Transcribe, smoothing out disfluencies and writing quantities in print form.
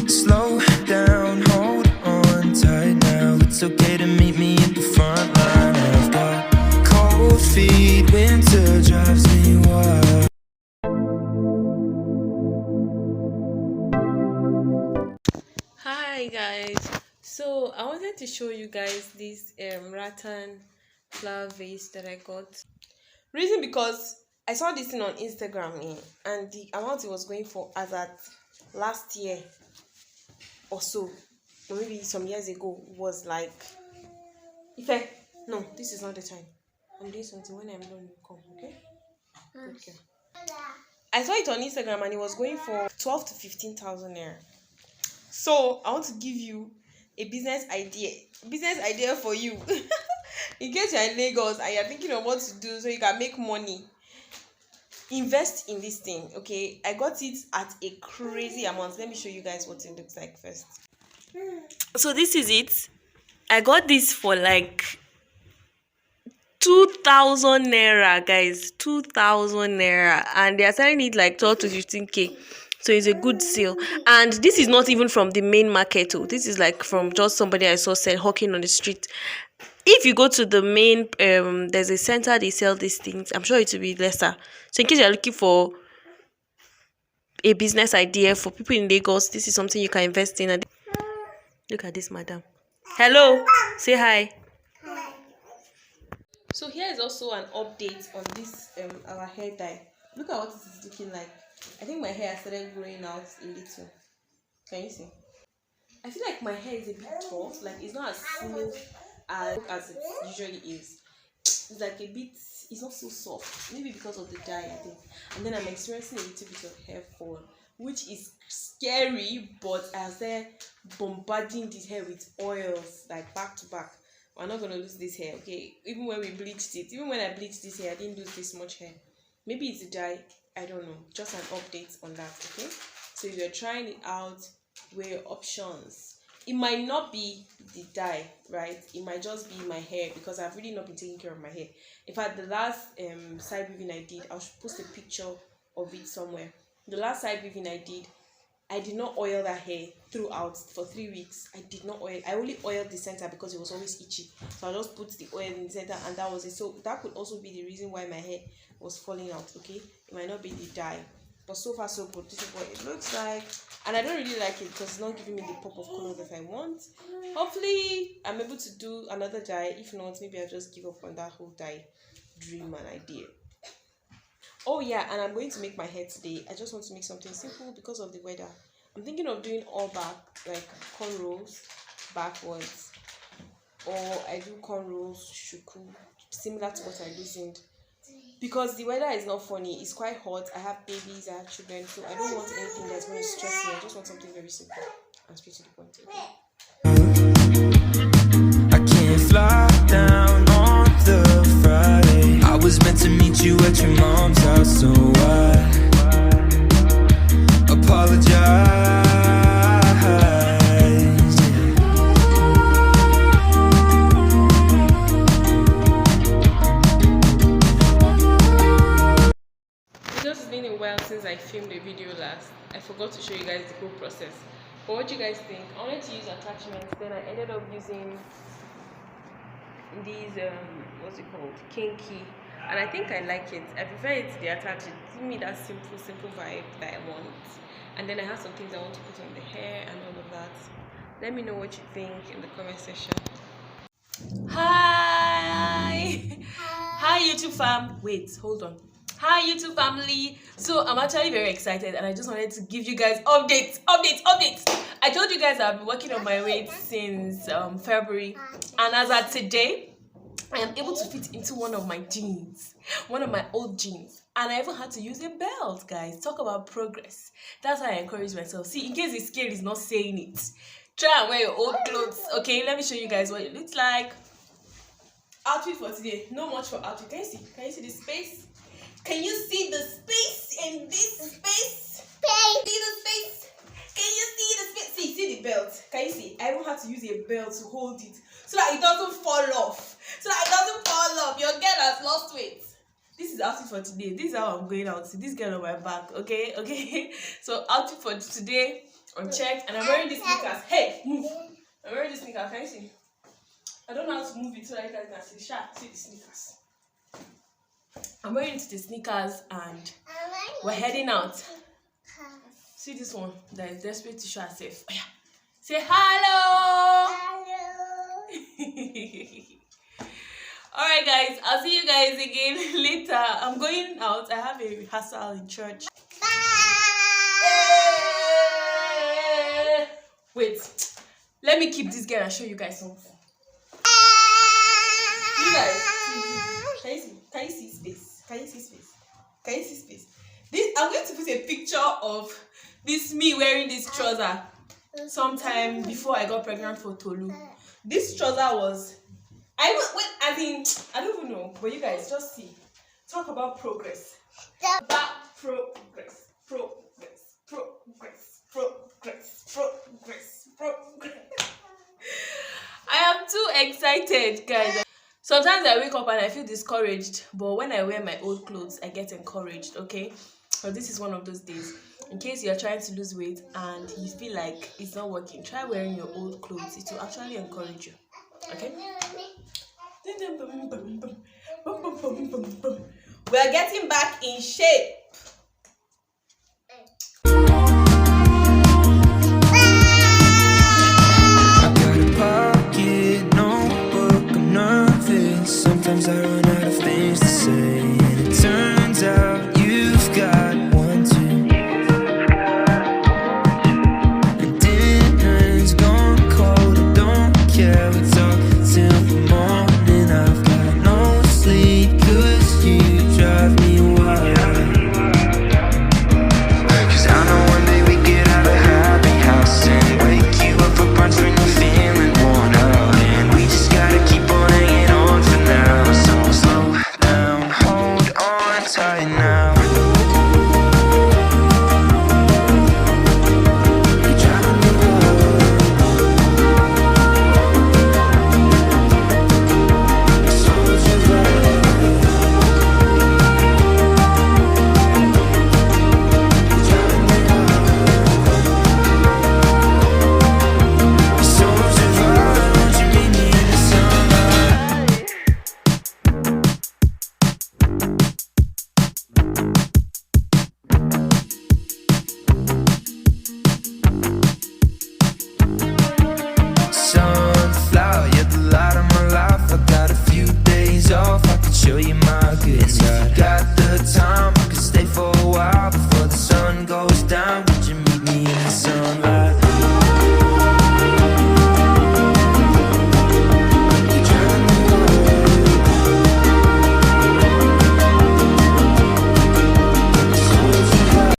Slow down, hold on tight now. It's okay to meet me at the front line. I've got cold feet, winter drives me wild. Hi guys, so I wanted to show you guys this rattan flower vase that I got. Reason because I saw this thing on Instagram, and the amount it was going for as at last year or so, or maybe some years ago, was like, no, this is not the time. I'm doing something. When I'm done, you come, okay? Okay. I saw it on Instagram and it was going for 12 to 15,000 naira. So I want to give you a business idea for you. In case you're in Lagos and you're thinking of what to do so you can make money, invest in this thing. Okay, I got it at a crazy amount. Let me show you guys what it looks like first. So this is it. I got this for like 2,000 naira, guys. 2,000 naira, and they are selling it like 12 to 15k. So it's a good sale. And this is not even from the main market. Oh, this is like from just somebody I saw sell hawking on the street. If you go to the main there's a center, they sell these things. I'm sure it will be lesser. So in case you're looking for a business idea for people in Lagos, this is something you can invest in. Look at this, madam. Hello, say hi. So here is also an update on this our hair dye. Look at what it is looking like. I think my hair has started growing out a little. Can you see? I feel like my hair is a bit tough. Like it's not as smooth as it usually is. It's like a bit. It's not so soft. Maybe because of the dye, I think. And then I'm experiencing a little bit of hair fall, which is scary. But I started bombarding this hair with oils like back to back. We're not gonna lose this hair, okay? Even when we bleached it, even when I bleached this hair, I didn't lose this much hair. Maybe it's a dye, I don't know. Just an update on that, okay? So if you're trying it out, weigh your options. It might not be the dye, right? It might just be my hair because I've really not been taking care of my hair. In fact, the last side weaving I did, I'll post a picture of it somewhere. The last side weaving I did, I did not oil that hair throughout for 3 weeks. I did not oil. I only oiled the center because it was always itchy. So I just put the oil in the center and that was it. So that could also be the reason why my hair was falling out, okay? It might not be the dye. But so far so good. This is what it looks like. And I don't really like it because it's not giving me the pop of color that I want. Hopefully, I'm able to do another dye. If not, maybe I'll just give up on that whole dye dream and idea. Oh yeah, and I'm going to make my hair today. I just want to make something simple because of the weather. I'm thinking of doing all back, like cornrows backwards, or I do cornrows shuku, similar to what I loosened. Because the weather is not funny. It's quite hot. I have babies, I have children, so I don't want anything that's going to stress me. I just want something very simple and straight to the point. I can't fly down on the Friday. I was meant to meet you at your mom's house, so I apologize. Because it's been a while since I filmed a video last, I forgot to show you guys the whole process. But what do you guys think? I wanted to use attachments, then I ended up using these what's it called, kinky, and I think I like it. I prefer it to the attached. It gives me that simple vibe that I want. And then I have some things I want to put on the hair and all of that. Let me know what you think in the comment section. Hi hi YouTube fam. Wait, hold on. Hi YouTube family. So I'm actually very excited and I just wanted to give you guys updates. I told you guys I've been working on my weight since February, and as at today I am able to fit into one of my jeans, one of my old jeans, and I even had to use a belt, guys. Talk about progress. That's how I encourage myself. See, in case the scale is not saying it, try and wear your old clothes. Okay, let me show you guys what it looks like. Outfit for today. No much for outfit. Can you see the space? Can you see the space in this space? See the space? Can you see the space? See the belt. Can you see? I even have to use a belt to hold it so that it doesn't fall off. Your girl has lost weight. This is outfit for today. This is how I'm going out. See this girl on my back. Okay. So outfit for today. unchecked, and I'm wearing these sneakers. Hey, move! I'm wearing these sneakers. Can you see? I don't know how to move it so that you guys can see. See the sneakers. I'm wearing the sneakers and we're heading out. See this one that is desperate to show herself. Oh, yeah. Say hello. Alright guys, I'll see you guys again later. I'm going out. I have a rehearsal in church. Wait, let me keep this girl and show you guys something. You guys, can you see space? Can you see space? Can you see space? This, I'm going to put a picture of this me wearing this trouser sometime before I got pregnant for Tolu. This trouser was, I don't even know, but you guys just see. Talk about progress. About progress. I am too excited, guys. Sometimes I wake up and I feel discouraged, but when I wear my old clothes, I get encouraged, okay? So this is one of those days. In case you're trying to lose weight and you feel like it's not working, try wearing your old clothes. It will actually encourage you, okay? We are getting back in shape.